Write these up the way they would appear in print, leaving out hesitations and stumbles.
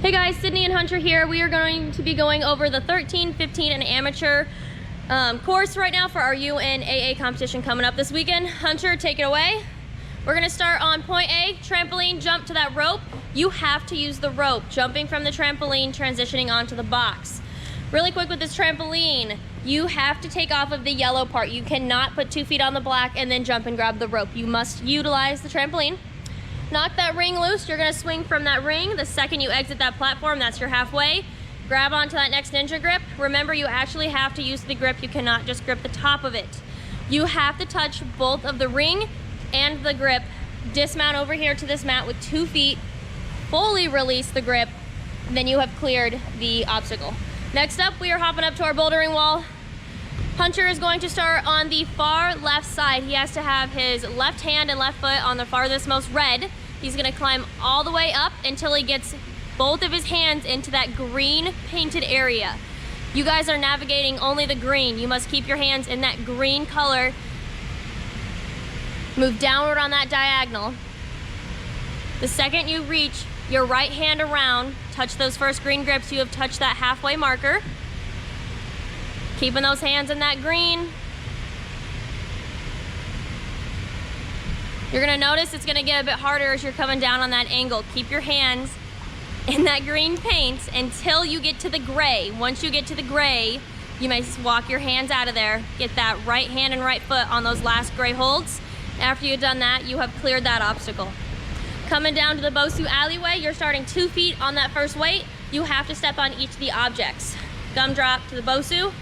Hey guys, Sydney and Hunter here. We are going to be going over the 13, 15, and amateur course right now for our UNAA competition coming up this weekend. Hunter, take it away. We're gonna start on point A, trampoline, jump to that rope. You have to use the rope, jumping from the trampoline, transitioning onto the box. Really quick with this trampoline, you have to take off of the yellow part. You cannot put 2 feet on the black and then jump and grab the rope. You must utilize the trampoline. Knock that ring loose. You're gonna swing from that ring. The second you exit that platform, that's your halfway. Grab onto that next ninja grip. Remember, you actually have to use the grip. You cannot just grip the top of it. You have to touch both of the ring and the grip. Dismount over here to this mat with 2 feet. Fully release the grip. Then you have cleared the obstacle. Next up, we are hopping up to our bouldering wall. Hunter is going to start on the far left side. He has to have his left hand and left foot on the farthest most red. He's gonna climb all the way up until he gets both of his hands into that green painted area. You guys are navigating only the green. You must keep your hands in that green color. Move downward on that diagonal. The second you reach your right hand around, touch those first green grips, you have touched that halfway marker. Keeping those hands in that green. You're gonna notice it's gonna get a bit harder as you're coming down on that angle. Keep your hands in that green paint until you get to the gray. Once you get to the gray, you may just walk your hands out of there. Get that right hand and right foot on those last gray holds. After you've done that, you have cleared that obstacle. Coming down to the Bosu alleyway, you're starting 2 feet on that first weight. You have to step on each of the objects. Gumdrop to the Bosu.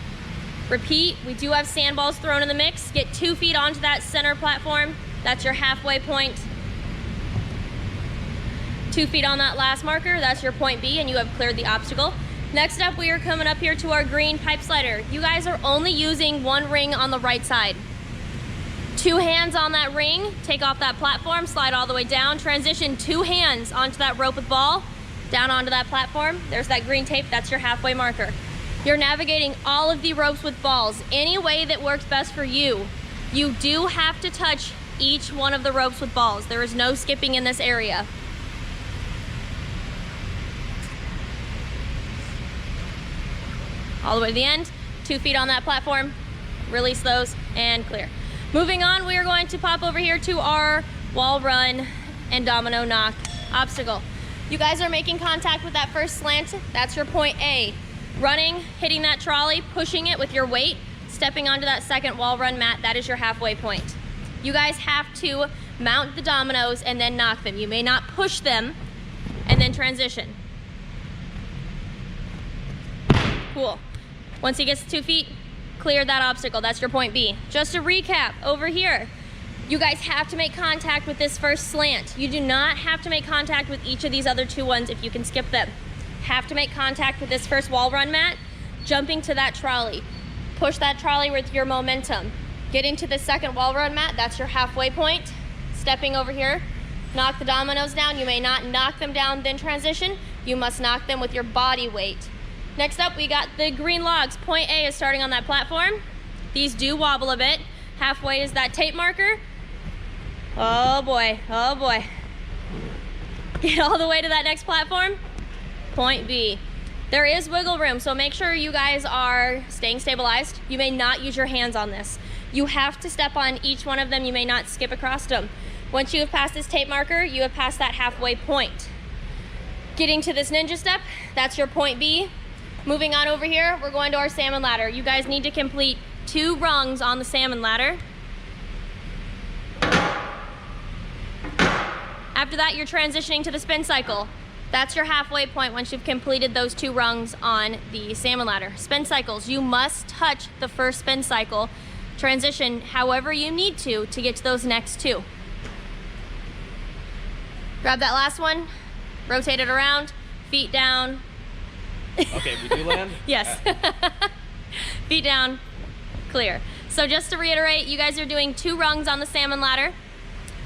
Repeat. We do have sandballs thrown in the mix. Get 2 feet onto that center platform. That's your halfway point. 2 feet on that last marker. That's your point B, and you have cleared the obstacle. Next up, we are coming up here to our green pipe slider. You guys are only using 1 ring on the right side. 2 hands on that ring. Take off that platform, slide all the way down. Transition 2 hands onto that rope with ball, down onto that platform. There's that green tape. That's your halfway marker. You're navigating all of the ropes with balls any way that works best for you. You do have to touch each one of the ropes with balls. There is no skipping in this area. All the way to the end, 2 feet on that platform, release those and clear. Moving on, we are going to pop over here to our wall run and domino knock obstacle. You guys are making contact with that first slant. That's your point A. Running, hitting that trolley, pushing it with your weight, stepping onto that second wall run mat, that is your halfway point. You guys have to mount the dominoes and then knock them. You may not push them and then transition. Cool. Once he gets to 2 feet, clear that obstacle. That's your point B. Just to recap, over here, you guys have to make contact with this first slant. You do not have to make contact with each of these other 2 ones if you can skip them. Have to make contact with this first wall run mat, jumping to that trolley. Push that trolley with your momentum. Getting to the second wall run mat, that's your halfway point. Stepping over here, knock the dominoes down. You may not knock them down, then transition. You must knock them with your body weight. Next up, we got the green logs. Point A is starting on that platform. These do wobble a bit. Halfway is that tape marker. Oh boy, oh boy. Get all the way to that next platform. Point B. There is wiggle room, so make sure you guys are staying stabilized. You may not use your hands on this. You have to step on each one of them. You may not skip across them. Once you have passed this tape marker, you have passed that halfway point. Getting to this ninja step, that's your point B. Moving on over here, we're going to our salmon ladder. You guys need to complete 2 rungs on the salmon ladder. After that, you're transitioning to the spin cycle. That's your halfway point once you've completed those 2 rungs on the salmon ladder. Spin cycles, you must touch the first spin cycle. Transition however you need to get to those next 2. Grab that last one, rotate it around, feet down. Okay, we do land? Yes. Feet down, clear. So just to reiterate, you guys are doing 2 rungs on the salmon ladder.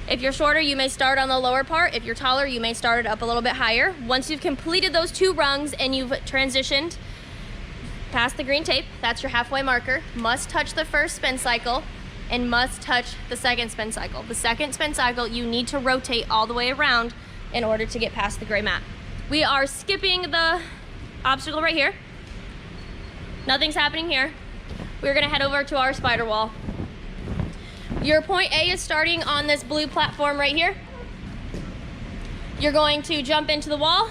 If you're shorter, you may start on the lower part. If you're taller, you may start it up a little bit higher. Once you've completed those 2 rungs and you've transitioned past the green tape, that's your halfway marker. Must touch the first spin cycle and must touch the second spin cycle. The second spin cycle, you need to rotate all the way around in order to get past the gray mat. We are skipping the obstacle right here. Nothing's happening here. We're gonna head over to our spider wall. Your point A is starting on this blue platform right here. You're going to jump into the wall,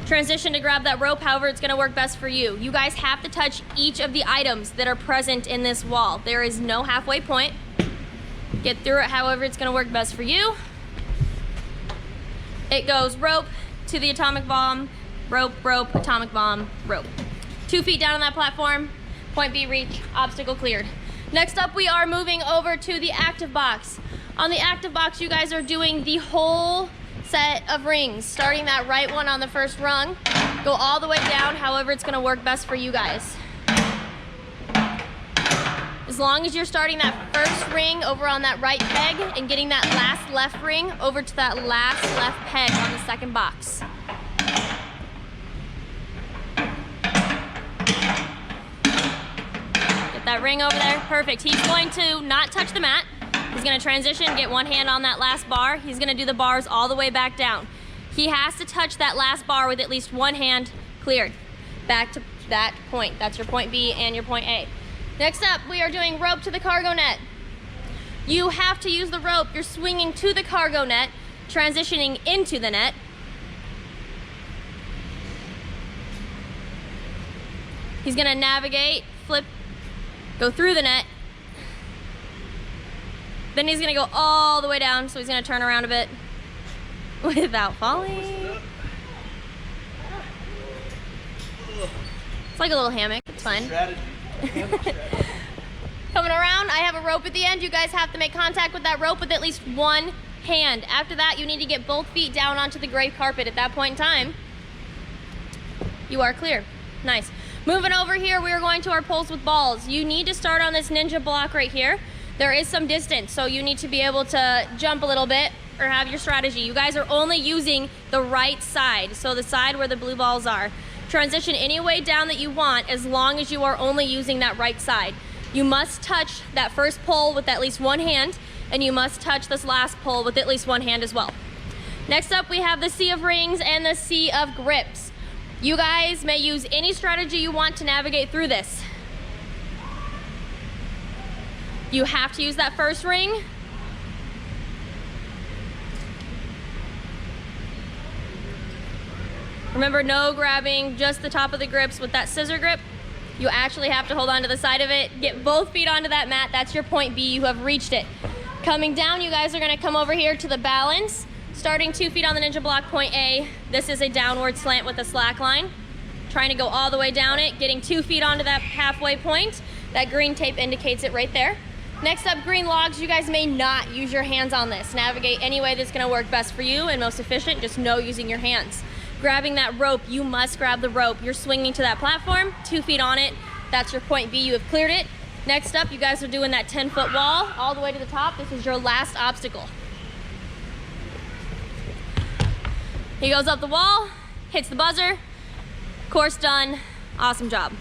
transition to grab that rope, however it's gonna work best for you. You guys have to touch each of the items that are present in this wall. There is no halfway point. Get through it however it's gonna work best for you. It goes rope to the atomic bomb, rope, rope, atomic bomb, rope. 2 feet down on that platform, point B reach, obstacle cleared. Next up, we are moving over to the active box. On the active box, you guys are doing the whole set of rings, starting that right one on the first rung, go all the way down, however it's gonna work best for you guys. As long as you're starting that first ring over on that right peg and getting that last left ring over to that last left peg on the second box. Get that ring over there, perfect. He's going to not touch the mat. He's gonna transition, get one hand on that last bar. He's gonna do the bars all the way back down. He has to touch that last bar with at least one hand cleared. Back to that point. That's your point B and your point A. Next up, we are doing rope to the cargo net. You have to use the rope. You're swinging to the cargo net, transitioning into the net. He's gonna navigate, flip, go through the net. Then he's gonna go all the way down, so he's gonna turn around a bit without falling. It's like a little hammock, it's fine. Coming around, I have a rope at the end. You guys have to make contact with that rope with at least one hand. After that, you need to get both feet down onto the gray carpet. At that point in time, you are clear. Nice. Moving over here, we are going to our poles with balls. You need to start on this ninja block right here. There is some distance, so you need to be able to jump a little bit or have your strategy. You guys are only using the right side, so the side where the blue balls are. Transition any way down that you want as long as you are only using that right side. You must touch that first pole with at least one hand, and you must touch this last pole with at least one hand as well. Next up, we have the sea of rings and the sea of grips. You guys may use any strategy you want to navigate through this. You have to use that first ring. Remember, no grabbing just the top of the grips with that scissor grip. You actually have to hold on to the side of it, get both feet onto that mat. That's your point B, you have reached it. Coming down, you guys are gonna come over here to the balance. Starting 2 feet on the ninja block, point A. This is a downward slant with a slack line. Trying to go all the way down it, getting 2 feet onto that halfway point. That green tape indicates it right there. Next up, green logs. You guys may not use your hands on this. Navigate any way that's gonna work best for you and most efficient, just no using your hands. Grabbing that rope, you must grab the rope. You're swinging to that platform, 2 feet on it. That's your point B, you have cleared it. Next up, you guys are doing that 10-foot wall all the way to the top. This is your last obstacle. He goes up the wall, hits the buzzer, course done, awesome job.